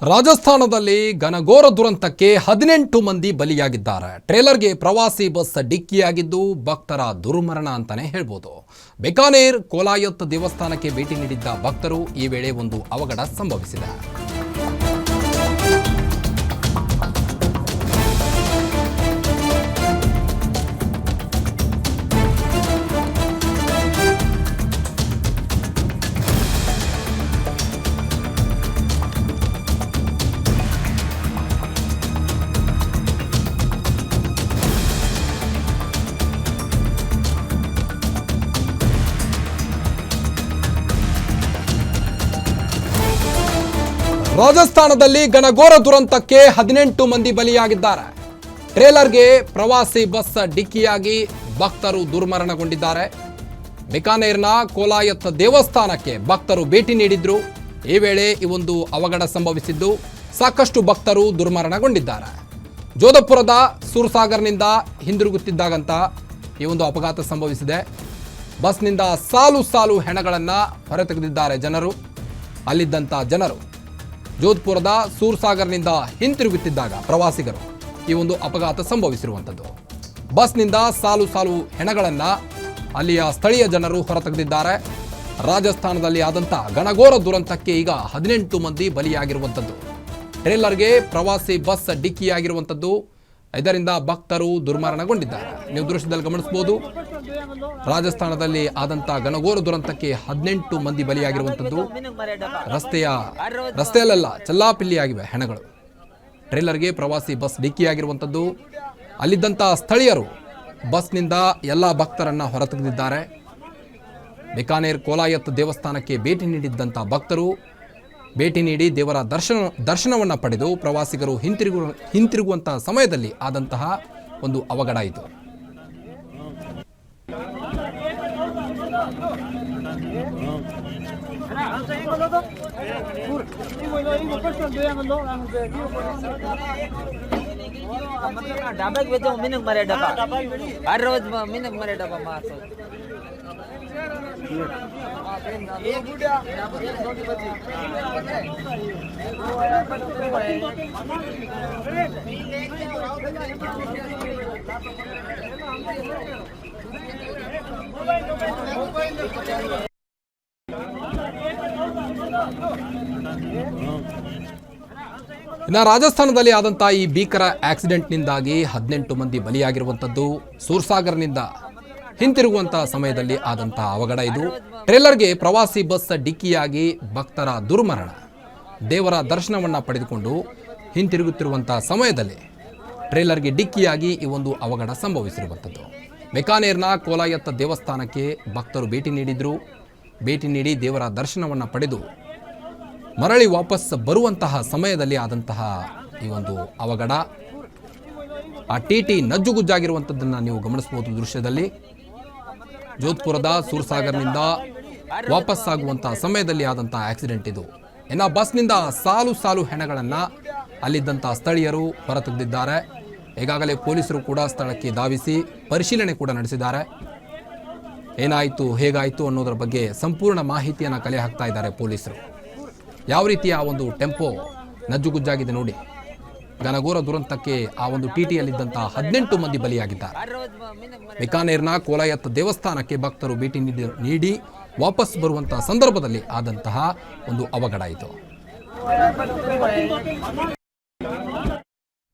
ರಾಜಸ್ಥಾನದಲ್ಲಿ ಘನಘೋರ ದುರಂತಕ್ಕೆ 18 ಮಂದಿ ಬಲಿಯಾಗಿದ್ದಾರೆ. ಟ್ರೇಲರ್ಗೆ ಪ್ರವಾಸಿ ಬಸ್ ಡಿಕ್ಕಿಯಾಗಿದ್ದು ಭಕ್ತರ ದುರ್ಮರಣ ಅಂತಾನೆ ಹೇಳ್ಬೋದು. ಬಿಕಾನೇರ್ ಕೋಲಾಯತ್ ದೇವಸ್ಥಾನಕ್ಕೆ ಭೇಟಿ ನೀಡಿದ್ದ ಭಕ್ತರು ಈ ವೇಳೆ ಒಂದು ಅವಘಡ ಸಂಭವಿಸಿದೆ. ರಾಜಸ್ಥಾನದಲ್ಲಿ ಘನಘೋರ ದುರಂತಕ್ಕೆ 18 ಮಂದಿ ಬಲಿಯಾಗಿದ್ದಾರೆ. ಟ್ರೇಲರ್ಗೆ ಪ್ರವಾಸಿ ಬಸ್ ಡಿಕ್ಕಿಯಾಗಿ ಭಕ್ತರು ದುರ್ಮರಣಗೊಂಡಿದ್ದಾರೆ. ಬಿಕಾನೇರ್ನ ಕೋಲಾಯತ್ ದೇವಸ್ಥಾನಕ್ಕೆ ಭಕ್ತರು ಭೇಟಿ ನೀಡಿದ್ರು. ಈ ವೇಳೆ ಈ ಒಂದು ಅವಘಡ ಸಂಭವಿಸಿದ್ದು ಸಾಕಷ್ಟು ಭಕ್ತರು ದುರ್ಮರಣಗೊಂಡಿದ್ದಾರೆ. ಜೋಧಪುರದ ಸೂರ್ಸಾಗರ್ನಿಂದ ಹಿಂದಿರುಗುತ್ತಿದ್ದಾಗಂತ ಈ ಒಂದು ಅಪಘಾತ ಸಂಭವಿಸಿದೆ. ಬಸ್ನಿಂದ ಸಾಲು ಸಾಲು ಹೆಣಗಳನ್ನು ಹೊರತೆಗೆದಿದ್ದಾರೆ ಜನರು. ಅಲ್ಲಿದ್ದಂಥ ಜನರು ಜೋಧ್ಪುರದ ಸೂರ್ಸಾಗರ್ನಿಂದ ಹಿಂತಿರುಗುತ್ತಿದ್ದಾಗ ಪ್ರವಾಸಿಗರು ಈ ಒಂದು ಅಪಘಾತ ಸಂಭವಿಸಿರುವಂಥದ್ದು. ಬಸ್ನಿಂದ ಸಾಲು ಸಾಲು ಹೆಣಗಳನ್ನು ಅಲ್ಲಿಯ ಸ್ಥಳೀಯ ಜನರು ಹೊರತೆಗೆದಿದ್ದಾರೆ. ರಾಜಸ್ಥಾನದಲ್ಲಿ ಆದಂಥ ಘನಘೋರ ದುರಂತಕ್ಕೆ ಈಗ 18 ಮಂದಿ ಬಲಿಯಾಗಿರುವಂಥದ್ದು. ಟ್ರೇಲರ್ಗೆ ಪ್ರವಾಸಿ ಬಸ್ ಡಿಕ್ಕಿಯಾಗಿರುವಂಥದ್ದು. ಇದರಿಂದ ಭಕ್ತರು ದುರ್ಮರಣಗೊಂಡಿದ್ದಾರೆ. ನೀವು ದೃಶ್ಯದಲ್ಲಿ ಗಮನಿಸಬಹುದು. ರಾಜಸ್ಥಾನದಲ್ಲಿ ಆದಂಥ ಘನಘೋರ ದುರಂತಕ್ಕೆ 18 ಮಂದಿ ಬಲಿಯಾಗಿರುವಂಥದ್ದು. ರಸ್ತೆಯಲ್ಲೆಲ್ಲ ಚಲ್ಲಾಪಿಲ್ಲಿಯಾಗಿವೆ ಹೆಣಗಳು. ಟ್ರೇಲರ್ಗೆ ಪ್ರವಾಸಿ ಬಸ್ ಡಿಕ್ಕಿಯಾಗಿರುವಂಥದ್ದು. ಅಲ್ಲಿದ್ದಂಥ ಸ್ಥಳೀಯರು ಬಸ್ನಿಂದ ಎಲ್ಲ ಭಕ್ತರನ್ನ ಹೊರತೆಗೆದಿದ್ದಾರೆ. ಬಿಕಾನೇರ್ ಕೋಲಾಯತ್ ದೇವಸ್ಥಾನಕ್ಕೆ ಭೇಟಿ ನೀಡಿದ್ದಂಥ ಭಕ್ತರು ಭೇಟಿ ನೀಡಿ ದೇವರ ದರ್ಶನವನ್ನು ಪಡೆದು ಪ್ರವಾಸಿಗರು ಹಿಂತಿರುಗುವಂಥ ಸಮಯದಲ್ಲಿ ಆದಂತಹ ಒಂದು ಅವಘಡ ಇದು. ಇನ್ನು ರಾಜಸ್ಥಾನದಲ್ಲಿ ಆದಂಥ ಈ ಭೀಕರ ಆಕ್ಸಿಡೆಂಟ್ನಿಂದಾಗಿ 18 ಮಂದಿ ಬಲಿಯಾಗಿರುವಂಥದ್ದು. ಸೂರ್ಸಾಗರ್ನಿಂದ ಹಿಂತಿರುಗುವಂಥ ಸಮಯದಲ್ಲಿ ಆದಂಥ ಅವಘಡ ಇದು. ಟ್ರೇಲರ್ಗೆ ಪ್ರವಾಸಿ ಬಸ್ ಡಿಕ್ಕಿಯಾಗಿ ಭಕ್ತರ ದುರ್ಮರಣ. ದೇವರ ದರ್ಶನವನ್ನು ಪಡೆದುಕೊಂಡು ಹಿಂತಿರುಗುತ್ತಿರುವಂಥ ಸಮಯದಲ್ಲಿ ಟ್ರೇಲರ್ಗೆ ಡಿಕ್ಕಿಯಾಗಿ ಈ ಒಂದು ಅವಘಡ ಸಂಭವಿಸಿರುವಂಥದ್ದು. ಬಿಕಾನೇರ್ನ ಕೋಲಾಯತ್ ದೇವಸ್ಥಾನಕ್ಕೆ ಭಕ್ತರು ಭೇಟಿ ನೀಡಿದ್ರು. ಭೇಟಿ ನೀಡಿ ದೇವರ ದರ್ಶನವನ್ನು ಪಡೆದು ಮರಳಿ ವಾಪಸ್ ಬರುವಂತಹ ಸಮಯದಲ್ಲಿ ಆದಂತಹ ಈ ಒಂದು ಅವಘಡ. ಆ ಟಿಟಿ ನಜ್ಜುಗುಜ್ಜಾಗಿರುವಂಥದ್ದನ್ನು ನೀವು ಗಮನಿಸಬಹುದು ದೃಶ್ಯದಲ್ಲಿ. ಜೋಧ್ಪುರದ ಸೂರ್ಸಾಗರ್ನಿಂದ ವಾಪಸ್ ಆಗುವಂತಹ ಸಮಯದಲ್ಲಿ ಆದಂತಹ ಆಕ್ಸಿಡೆಂಟ್ ಇದು. ಇನ್ನು ಬಸ್ನಿಂದ ಸಾಲು ಸಾಲು ಹೆಣಗಳನ್ನು ಅಲ್ಲಿದ್ದಂಥ ಸ್ಥಳೀಯರು ಹೊರತೆಗೆದಿದ್ದಾರೆ. ಈಗಾಗಲೇ ಪೊಲೀಸರು ಕೂಡ ಸ್ಥಳಕ್ಕೆ ಧಾವಿಸಿ ಪರಿಶೀಲನೆ ಕೂಡ ನಡೆಸಿದ್ದಾರೆ. ಏನಾಯಿತು ಹೇಗಾಯಿತು ಅನ್ನೋದರ ಬಗ್ಗೆ ಸಂಪೂರ್ಣ ಮಾಹಿತಿಯನ್ನು ಕಲೆ ಹಾಕ್ತಾ ಇದ್ದಾರೆ ಪೊಲೀಸರು. ಯಾವ ರೀತಿಯ ಒಂದು ಟೆಂಪೋ ನಜ್ಜುಗುಜ್ಜಾಗಿದೆ ನೋಡಿ. ಘನಘೋರ ದುರಂತಕ್ಕೆ ಆ ಒಂದು ಟಿಟಿಯಲ್ಲಿದ್ದಂಥ 18 ಮಂದಿ ಬಲಿಯಾಗಿದ್ದಾರೆ. ಬಿಕಾನೇರ್ನ ಕೋಲಾಯತ್ ದೇವಸ್ಥಾನಕ್ಕೆ ಭಕ್ತರು ಭೇಟಿ ನೀಡಿ ವಾಪಸ್ ಬರುವಂತಹ ಸಂದರ್ಭದಲ್ಲಿ ಆದಂತಹ ಒಂದು ಅವಘಡ ಇದು.